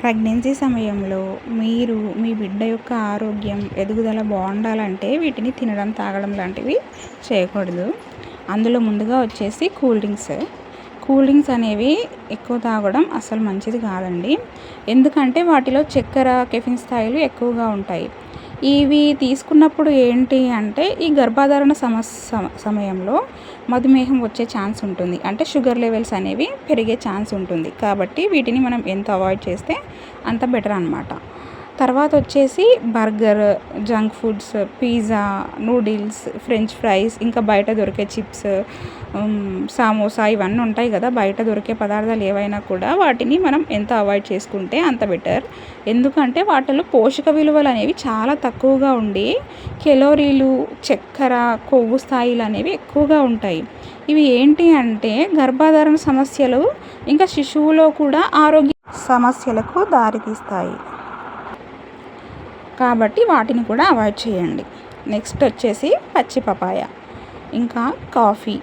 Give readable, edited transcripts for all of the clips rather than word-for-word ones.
Pregnancy సమయంలో మీరు మీ బిడ్డ యొక్క ఆరోగ్యం ఎదుగుదల బాగుండాలంటే వీటిని తినడం తాగడం లాంటివి చేయకూడదు. అందులో ముందుగా వచ్చేసి కూల్ డ్రింక్స్ అనేవి ఎక్కువ తాగడం అసలు మంచిది కాదండి. ఎందుకంటే వాటిలో చక్కెర, కెఫిన్ స్థాయిలు ఎక్కువగా ఉంటాయి. ఇవి తీసుకున్నప్పుడు ఏంటి అంటే ఈ గర్భధారణ సమయంలో మధుమేహం వచ్చే ఛాన్స్ ఉంటుంది. అంటే షుగర్ లెవెల్స్ అనేవి పెరిగే ఛాన్స్ ఉంటుంది. కాబట్టి వీటిని మనం ఎంత అవాయిడ్ చేస్తే అంత బెటర్ అన్నమాట. తర్వాత వచ్చేసి burger, junk foods, pizza, noodles, French fries, ఇంకా బయట దొరికే చిప్స్, సమోసా ఇవన్నీ ఉంటాయి కదా. బయట దొరికే పదార్థాలు ఏవైనా కూడా వాటిని మనం ఎంత అవాయిడ్ చేసుకుంటే అంత బెటర్. ఎందుకంటే వాటిలో పోషక విలువలు అనేవి చాలా తక్కువగా ఉండి కెలోరీలు, చక్కెర, కొవ్వు స్థాయిలు అనేవి ఎక్కువగా ఉంటాయి. ఇవి ఏంటి అంటే గర్భధారణ సమస్యలు ఇంకా శిశువులో కూడా ఆరోగ్య సమస్యలకు దారితీస్తాయి. కాబట్టి వాటిని కూడా అవాయిడ్ చేయండి. నెక్స్ట్ వచ్చేసి పచ్చి పపాయ, ఇంకా కాఫీ,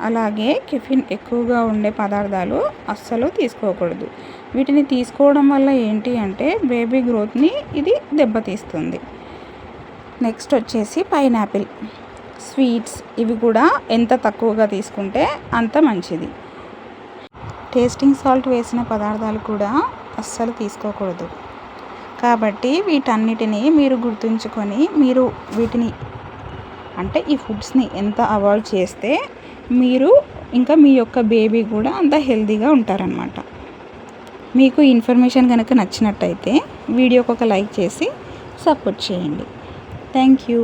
అలాగే కెఫిన్ ఎక్కువగా ఉండే పదార్థాలు అస్సలు తీసుకోకూడదు. వీటిని తీసుకోవడం వల్ల ఏంటి అంటే బేబీ గ్రోత్ని ఇది దెబ్బతీస్తుంది. నెక్స్ట్ వచ్చేసి పైనాపిల్, స్వీట్స్ ఇవి కూడా ఎంత తక్కువగా తీసుకుంటే అంత మంచిది. టేస్టింగ్ సాల్ట్ వేసిన పదార్థాలు కూడా అస్సలు తీసుకోకూడదు. కాబట్టి వీటన్నిటిని మీరు గుర్తుంచుకొని మీరు వీటిని అంటే ఈ ఫుడ్స్ని ఎంత అవాయిడ్ చేస్తే మీరు ఇంకా మీ యొక్క బేబీ కూడా అంత హెల్తీగా ఉంటారనమాట. మీకు ఇన్ఫర్మేషన్ కనుక నచ్చినట్టయితే వీడియోకి ఒక లైక్ చేసి సపోర్ట్ చేయండి. Thank you.